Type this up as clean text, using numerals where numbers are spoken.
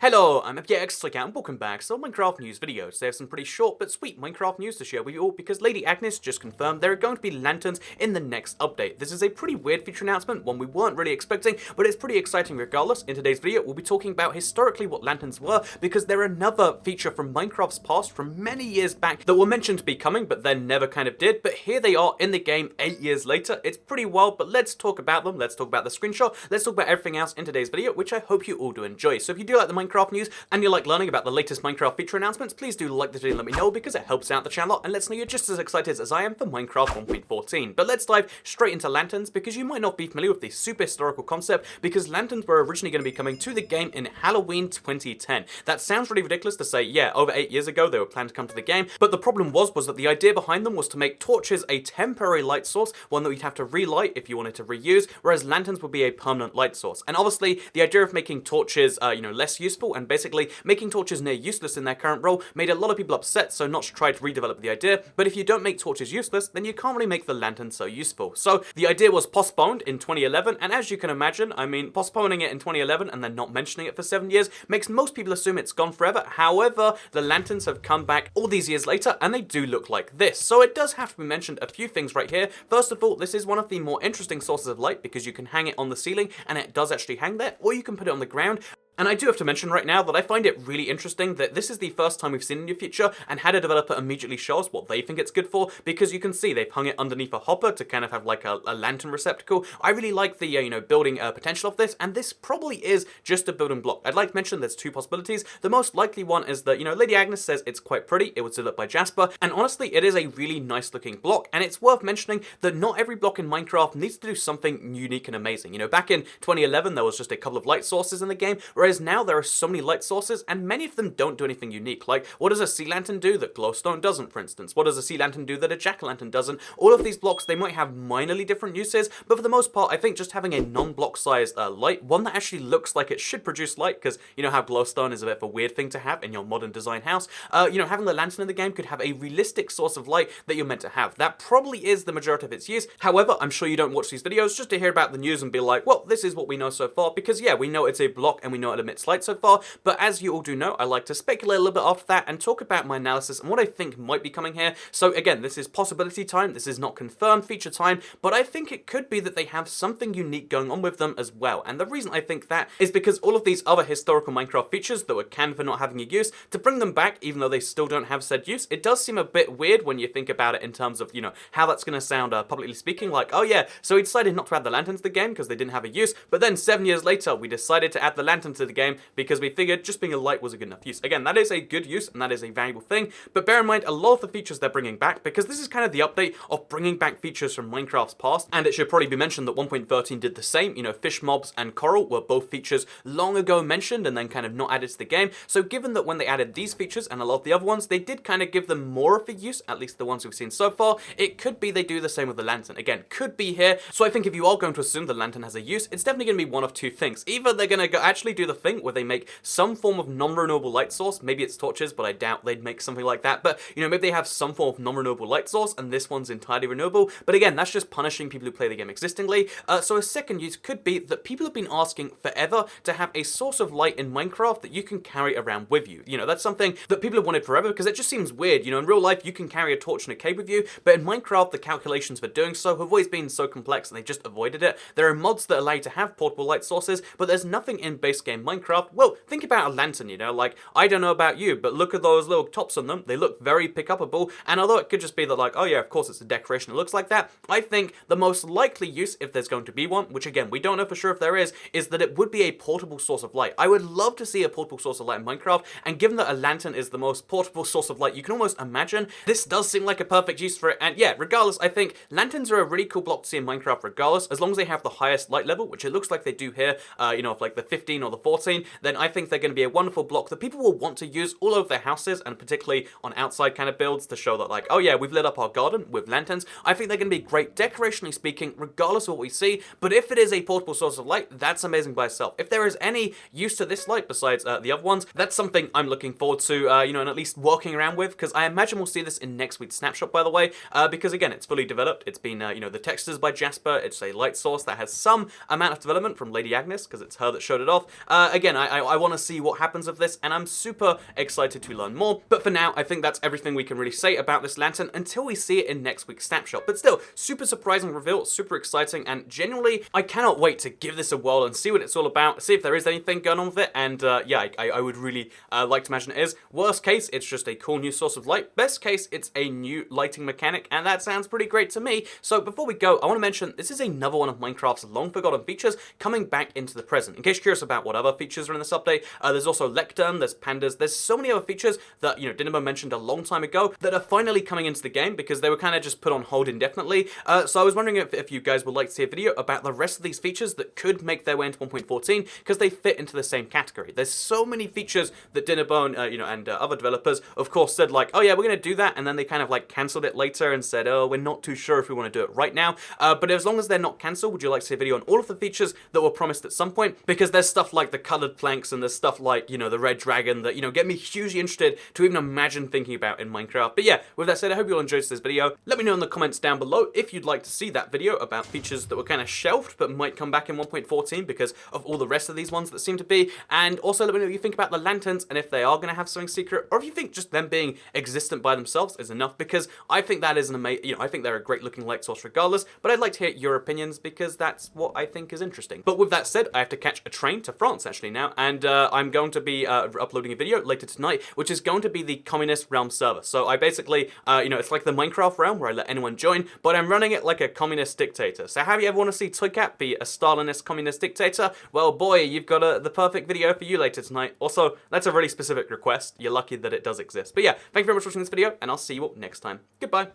Hello, I'm FJX and welcome back to Minecraft news video. Today I have some pretty short but sweet Minecraft news to share with you all because Lady Agnes just confirmed there are going to be lanterns in the next update. This is a pretty weird feature announcement, one we weren't really expecting, but it's pretty exciting regardless. In today's video, we'll be talking about historically what lanterns were because they're another feature from Minecraft's past from many years back that were mentioned to be coming but then never kind of did, but here they are in the game 8 years later. It's pretty wild, but let's talk about them. Let's talk about the screenshot. Let's talk about everything else in today's video, which I hope you all do enjoy. So if you do like the Minecraft news and you like learning about the latest Minecraft feature announcements, please do like this video and let me know because it helps out the channel and lets me know you're just as excited as I am for Minecraft 1.14. But let's dive straight into lanterns because you might not be familiar with the super historical concept because lanterns were originally going to be coming to the game in Halloween 2010. That sounds really ridiculous to say, yeah, over 8 years ago they were planned to come to the game, but the problem was that the idea behind them was to make torches a temporary light source, one that you'd have to relight if you wanted to reuse, whereas lanterns would be a permanent light source. And obviously the idea of making torches less useful and basically making torches near useless in their current role made a lot of people upset, so Notch tried to redevelop the idea, but if you don't make torches useless, then you can't really make the lantern so useful. So the idea was postponed in 2011, and as you can imagine, postponing it in 2011 and then not mentioning it for 7 years makes most people assume it's gone forever. However, the lanterns have come back all these years later, and they do look like this. So it does have to be mentioned a few things right here. First of all, this is one of the more interesting sources of light because you can hang it on the ceiling, and it does actually hang there, or you can put it on the ground. And I do have to mention right now that I find it really interesting that this is the first time we've seen a new feature and had a developer immediately show us what they think it's good for, because you can see they've hung it underneath a hopper to kind of have like a lantern receptacle. I really like the building potential of this, and this probably is just a building block. I'd like to mention there's two possibilities. The most likely one is that, Lady Agnes says it's quite pretty, it was developed by Jasper, and honestly it is a really nice looking block, and it's worth mentioning that not every block in Minecraft needs to do something unique and amazing. Back in 2011 there was just a couple of light sources in the game, whereas now there are so many light sources and many of them don't do anything unique. Like, what does a sea lantern do that glowstone doesn't, for instance? What does a sea lantern do that a jack-o'-lantern doesn't? All of these blocks, they might have minorly different uses, but for the most part I think just having a non-block sized light, one that actually looks like it should produce light, because you know how glowstone is a bit of a weird thing to have in your modern design house, having the lantern in the game could have a realistic source of light that you're meant to have. That probably is the majority of its use. However, I'm sure you don't watch these videos just to hear about the news and be like, well, this is what we know so far, because yeah, we know it's a block and we know it emits light so far, but as you all do know, I like to speculate a little bit after that and talk about my analysis and what I think might be coming here. So again, this is possibility time, this is not confirmed feature time, but I think it could be that they have something unique going on with them as well. And the reason I think that is because all of these other historical Minecraft features that were canned for not having a use, to bring them back even though they still don't have said use, it does seem a bit weird when you think about it in terms of, how that's going to sound publicly speaking, like, oh yeah, so we decided not to add the lantern to the game because they didn't have a use, but then 7 years later we decided to add the lantern to the game because we figured just being a light was a good enough use. Again, that is a good use and that is a valuable thing, but bear in mind a lot of the features they're bringing back, because this is kind of the update of bringing back features from Minecraft's past, and it should probably be mentioned that 1.13 did the same. Fish mobs and coral were both features long ago mentioned and then kind of not added to the game, so given that when they added these features and a lot of the other ones, they did kind of give them more of a use, at least the ones we've seen so far, it could be they do the same with the lantern. Again, could be here, so I think if you are going to assume the lantern has a use, it's definitely going to be one of two things. Either they're going to actually do the thing where they make some form of non-renewable light source, maybe it's torches, but I doubt they'd make something like that, but maybe they have some form of non-renewable light source and this one's entirely renewable, but again, that's just punishing people who play the game existingly. So a second use could be that people have been asking forever to have a source of light in Minecraft that you can carry around with you. That's something that people have wanted forever because it just seems weird. In real life you can carry a torch in a cave with you, but in Minecraft the calculations for doing so have always been so complex and they just avoided it. There are mods that allow you to have portable light sources, but there's nothing in base game Minecraft. Well, think about a lantern, like, I don't know about you, but look at those little tops on them. They look very pick-upable, and although it could just be that, like, oh yeah, of course it's a decoration, it looks like that, I think the most likely use, if there's going to be one, which again, we don't know for sure if there is that it would be a portable source of light. I would love to see a portable source of light in Minecraft, and given that a lantern is the most portable source of light you can almost imagine, this does seem like a perfect use for it, and yeah, regardless, I think lanterns are a really cool block to see in Minecraft regardless, as long as they have the highest light level, which it looks like they do here, of like the 15 or the 14, then I think they're going to be a wonderful block that people will want to use all over their houses, and particularly on outside kind of builds to show that, like, oh yeah, we've lit up our garden with lanterns. I think they're going to be great decorationally speaking, regardless of what we see, but if it is a portable source of light, that's amazing by itself. If there is any use to this light besides the other ones, that's something I'm looking forward to, and at least working around with, because I imagine we'll see this in next week's snapshot, by the way, because again, it's fully developed. It's been, the textures by Jasper, it's a light source that has some amount of development from Lady Agnes, because it's her that showed it off, again, I want to see what happens with this, and I'm super excited to learn more. But for now, I think that's everything we can really say about this lantern until we see it in next week's snapshot. But still, super surprising reveal, super exciting, and genuinely, I cannot wait to give this a whirl and see what it's all about, see if there is anything going on with it, and yeah, I would really like to imagine it is. Worst case, it's just a cool new source of light. Best case, it's a new lighting mechanic, and that sounds pretty great to me. So before we go, I want to mention this is another one of Minecraft's long forgotten features coming back into the present. In case you're curious about what other features are in this update, there's also lectern, there's pandas, there's so many other features that, you know, Dynamo mentioned a long time ago that are finally coming into the game because they were kind of just put on hold indefinitely. So I was wondering if you guys would like to see a video about the rest of these features that could make their way into 1.14 because they fit into the same category. There's so many features that Dinnerbone, you know, and other developers, of course, said like, oh yeah, we're gonna do that, and then they kind of like cancelled it later and said, oh, we're not too sure if we want to do it right now. But as long as they're not cancelled, would you like to see a video on all of the features that were promised at some point? Because there's stuff like the colored planks and there's stuff like, you know, the red dragon that, you know, get me hugely interested to even imagine thinking about in Minecraft. But yeah, with that said, I hope you all enjoyed this video. Let me know in the comments down below if you'd like to see that video about features that were kind of shelved but might come back in 1.14 because of all the rest of these ones that seem to be. And also let me know what you think about the lanterns and if they are going to have something secret, or if you think just them being existent by themselves is enough, because I think that is an amazing, you know, I think they're a great looking light source regardless, but I'd like to hear your opinions because that's what I think is interesting. But with that said, I have to catch a train to France actually now, and I'm going to be uploading a video later tonight, which is going to be the Communist Realm server. So I basically, you know, it's like the Minecraft realm where I let anyone join, but I'm running it like a communist dictator. So how do you ever want to see Toycat be a Stalinist communist dictator? Well, boy, you've got the perfect video for you later tonight. Also, that's a really specific request. You're lucky that it does exist. But yeah, thank you very much for watching this video, and I'll see you all next time. Goodbye.